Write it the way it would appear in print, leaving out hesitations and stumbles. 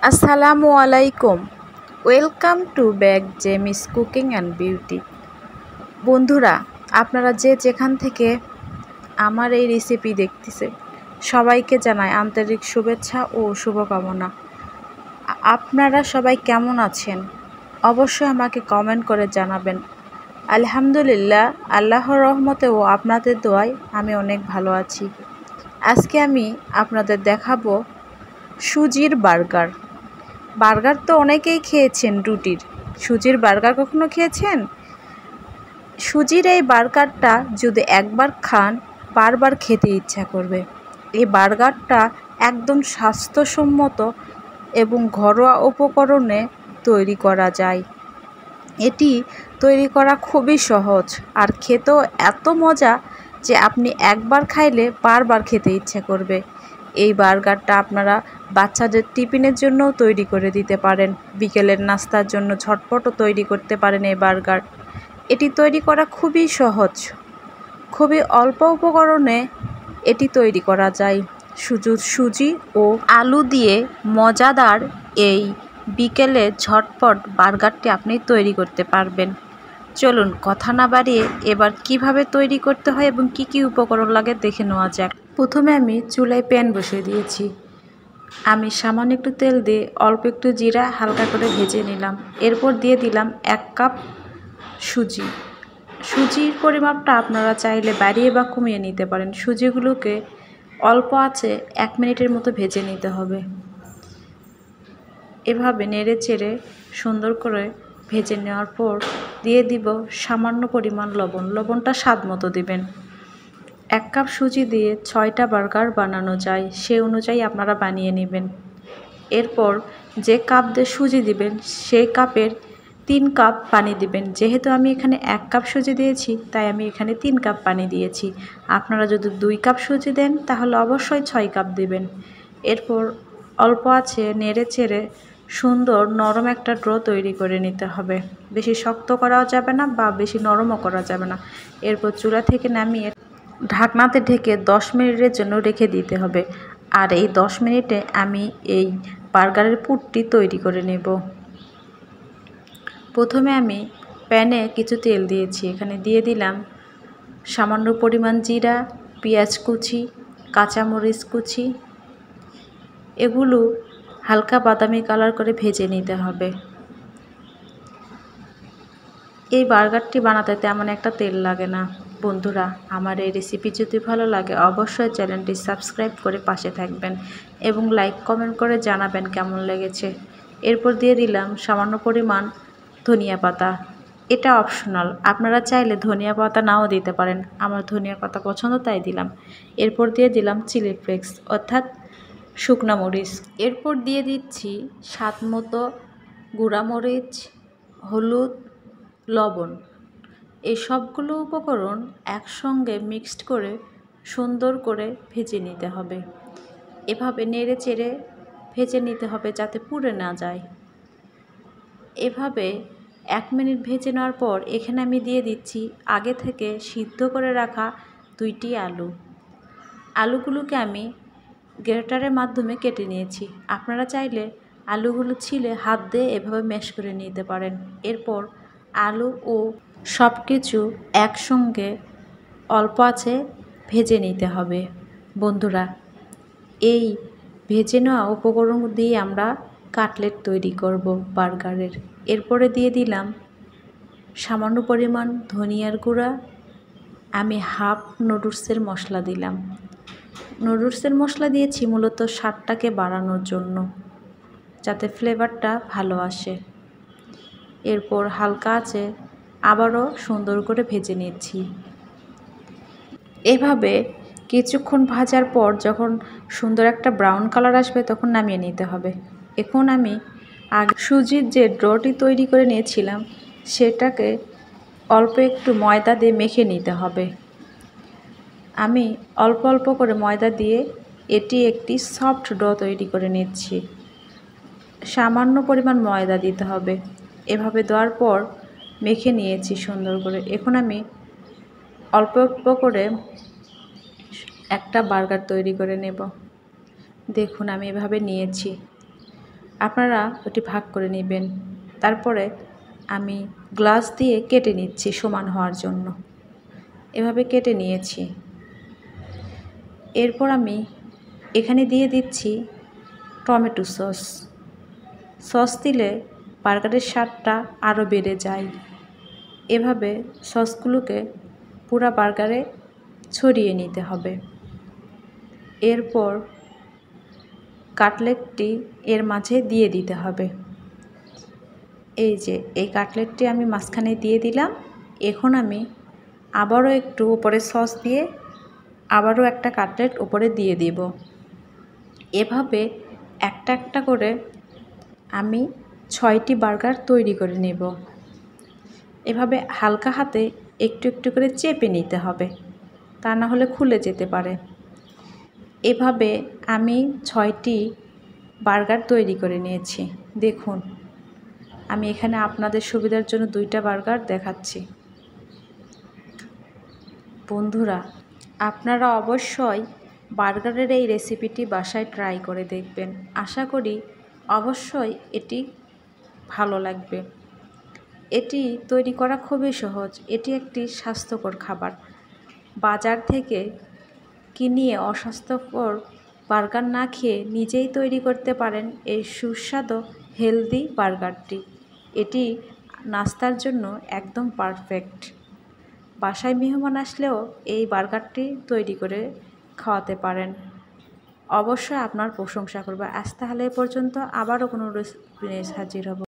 আসসালামু আলাইকুম। Welcome to back Jemi's cooking and beauty. বন্ধুরা, আপনারা যে যেখান থেকে আমার এই রেসিপি দেখতেছে সবাইকে জানাই আন্তরিক শুভেচ্ছা ও শুভকামনা। আপনারা সবাই কেমন আছেন অবশ্যই আমাকে কমেন্ট করে জানাবেন। আলহামদুলিল্লাহ, আল্লাহর রহমতে ও আপনাদের দোয়ায় আমি অনেক ভালো আছি। আজকে আমি আপনাদের দেখাবো সুজির বার্গার। বার্গার তো অনেকেই খেয়েছেন, রুটির। সুজির বার্গার কখনো খেয়েছেন? সুজির এই বার্গারটা যদি একবার খান বারবার খেতে ইচ্ছা করবে। এই বার্গারটা একদম স্বাস্থ্যসম্মত এবং ঘরোয়া উপকরণে তৈরি করা যায়। এটি তৈরি করা খুবই সহজ আর খেতেও এত মজা যে আপনি একবার খাইলে বারবার খেতে ইচ্ছা করবে। এই বার্গারটা আপনারা বাচ্চাদের টিফিনের জন্যও তৈরি করে দিতে পারেন, বিকেলের নাস্তার জন্য ঝটপটও তৈরি করতে পারেন এই বার্গার। এটি তৈরি করা খুবই সহজ, খুবই অল্প উপকরণে এটি তৈরি করা যায়। সুজি ও আলু দিয়ে মজাদার এই বিকেলে ঝটপট বার্গারটি আপনি তৈরি করতে পারবেন। চলুন কথা না বাড়িয়ে এবার কিভাবে তৈরি করতে হয় এবং কি কি উপকরণ লাগে দেখে নেওয়া যাক। প্রথমে আমি চুলায় প্যান বসিয়ে দিয়েছি। আমি সামান্য একটু তেল দিয়ে অল্প একটু জিরা হালকা করে ভেজে নিলাম। এরপর দিয়ে দিলাম 1 কাপ সুজি। সুজির পরিমাপটা আপনারা চাইলে বাড়িয়ে বা কমিয়ে নিতে পারেন। সুজিগুলোকে অল্প আঁচে 1 মিনিটের মতো ভেজে নিতে হবে। এভাবে নেড়ে চেড়ে সুন্দর করে ভেজে নেওয়ার পর দিয়ে দিব সামান্য পরিমাণ লবণ। লবণটা স্বাদ মতো দিবেন। 1 কাপ সুজি দিয়ে 6টা বার্গার বানানো যায়, সে অনুযায়ী আপনারা বানিয়ে নেবেন। এরপর যে কাপ দিয়ে সুজি দিবেন সেই কাপের 3 কাপ পানি দিবেন। যেহেতু আমি এখানে 1 কাপ সুজি দিয়েছি তাই আমি এখানে 3 কাপ পানি দিয়েছি। আপনারা যদি 2 কাপ সুজি দেন তাহলে অবশ্যই 6 কাপ দিবেন। এরপর অল্প আছে নেড়ে চেড়ে সুন্দর নরম একটা ড্রো তৈরি করে নিতে হবে। বেশি শক্ত করাও যাবে না বা বেশি নরমও করা যাবে না। এরপর চুলা থেকে নামিয়ে ঢাকনাতে ঢেকে 10 মিনিটের জন্য রেখে দিতে হবে। আর এই 10 মিনিটে আমি এই বার্গারের পুরটি তৈরি করে নেব। প্রথমে আমি প্যানে কিছু তেল দিয়েছি। এখানে দিয়ে দিলাম সামান্য পরিমাণ জিরা, পেঁয়াজ কুচি, কাঁচামরিচ কুচি। এগুলো হালকা বাদামি কালার করে ভেজে নিতে হবে। এই বার্গারটি বানাতে তেমন একটা তেল লাগে না। বন্ধুরা, আমার এই রেসিপি যদি ভালো লাগে অবশ্যই চ্যানেলটি সাবস্ক্রাইব করে পাশে থাকবেন এবং লাইক কমেন্ট করে জানাবেন কেমন লেগেছে। এরপর দিয়ে দিলাম সামান্য পরিমাণ ধনিয়া পাতা। এটা অপশনাল, আপনারা চাইলে ধনিয়া পাতা নাও দিতে পারেন। আমার ধনিয়া পাতা পছন্দ তাই দিলাম। এরপর দিয়ে দিলাম চিলি ফ্লেক্স অর্থাৎ শুকনা মরিচ। এরপর দিয়ে দিচ্ছি স্বাদ মতো গুঁড়ামরিচ, হলুদ, লবণ। এই সবগুলো উপকরণ একসঙ্গে মিক্সড করে সুন্দর করে ভেজে নিতে হবে। এভাবে নেড়ে চেড়ে ভেজে নিতে হবে যাতে পুড়ে না যায়। এভাবে 1 মিনিট ভেজে নেওয়ার পর এখানে আমি দিয়ে দিচ্ছি আগে থেকে সিদ্ধ করে রাখা 2টি আলু। আলুগুলোকে আমি গ্রেটারের মাধ্যমে কেটে নিয়েছি। আপনারা চাইলে আলুগুলো ছিলে হাত দিয়ে এভাবে ম্যাশ করে নিতে পারেন। এরপর আলু ও সব কিছু একসঙ্গে অল্প আঁচে ভেজে নিতে হবে। বন্ধুরা, এই ভেজে নেওয়া উপকরণ দিয়ে আমরা কাটলেট তৈরি করব বার্গারের। এরপরে দিয়ে দিলাম সামান্য পরিমাণ ধনিয়ার গুঁড়া। আমি হাফ নুডলসের মশলা দিলাম। নুডলসের মশলা দিয়েছি মূলত স্বাদটাকে বাড়ানোর জন্য, যাতে ফ্লেভারটা ভালো আসে। এরপর হালকা আছে আবারও সুন্দর করে ভেজে নিচ্ছি। এভাবে কিছুক্ষণ ভাজার পর যখন সুন্দর একটা ব্রাউন কালার আসবে তখন নামিয়ে নিতে হবে। এখন আমি আগে সুজির যে ড্রোটি তৈরি করে নিয়েছিলাম সেটাকে অল্প একটু ময়দা দিয়ে মেখে নিতে হবে। আমি অল্প অল্প করে ময়দা দিয়ে এটি একটি সফট ডো তৈরি করে নিচ্ছি। সামান্য পরিমাণ ময়দা দিতে হবে। এভাবে দেওয়ার পর মেখে নিয়েছি সুন্দর করে। এখন আমি অল্প অল্প করে একটা বার্গার তৈরি করে নেব। দেখুন আমি এভাবে নিয়েছি। আপনারা ওটি ভাগ করে নেবেন। তারপরে আমি গ্লাস দিয়ে কেটে নিচ্ছি সমান হওয়ার জন্য। এভাবে কেটে নিয়েছি। এরপর আমি এখানে দিয়ে দিচ্ছি টমেটো সস। সস দিলে বার্গারের স্বাদটা আরও বেড়ে যায়। এভাবে সসগুলোকে পুরো বার্গারে ছড়িয়ে নিতে হবে। এরপর কাটলেটটি এর মাঝে দিয়ে দিতে হবে। এই যে এই কাটলেটটি আমি মাঝখানে দিয়ে দিলাম। এখন আমি আবারও একটু উপরে সস দিয়ে আবারও একটা কাটলেট উপরে দিয়ে দিব। এভাবে একটা একটা করে আমি 6টি বার্গার তৈরি করে নেব। এভাবে হালকা হাতে একটু একটু করে চেপে নিতে হবে, তা না হলে খুলে যেতে পারে। এভাবে আমি 6টি বার্গার তৈরি করে নিয়েছি। দেখুন, আমি এখানে আপনাদের সুবিধার জন্য 2টা বার্গার দেখাচ্ছি। বন্ধুরা, আপনারা অবশ্যই বার্গারের এই রেসিপিটি বাসায় ট্রাই করে দেখবেন। আশা করি অবশ্যই এটি ভালো লাগবে। এটি তৈরি করা খুবই সহজ। এটি একটি স্বাস্থ্যকর খাবার। বাজার থেকে কিনিয়ে অস্বাস্থ্যকর বার্গার না খেয়ে নিজেই তৈরি করতে পারেন এই সুস্বাদু হেলদি বার্গারটি। এটি নাস্তার জন্য একদম পারফেক্ট। বাসায় মেহমান আসলেও এই বার্গারটি তৈরি করে খাওয়াতে পারেন। অবশ্যই আপনার প্রশংসা করবে। আজ তাহলে এ পর্যন্ত, আবারও কোনো রেসিপি নিয়ে হাজির হব।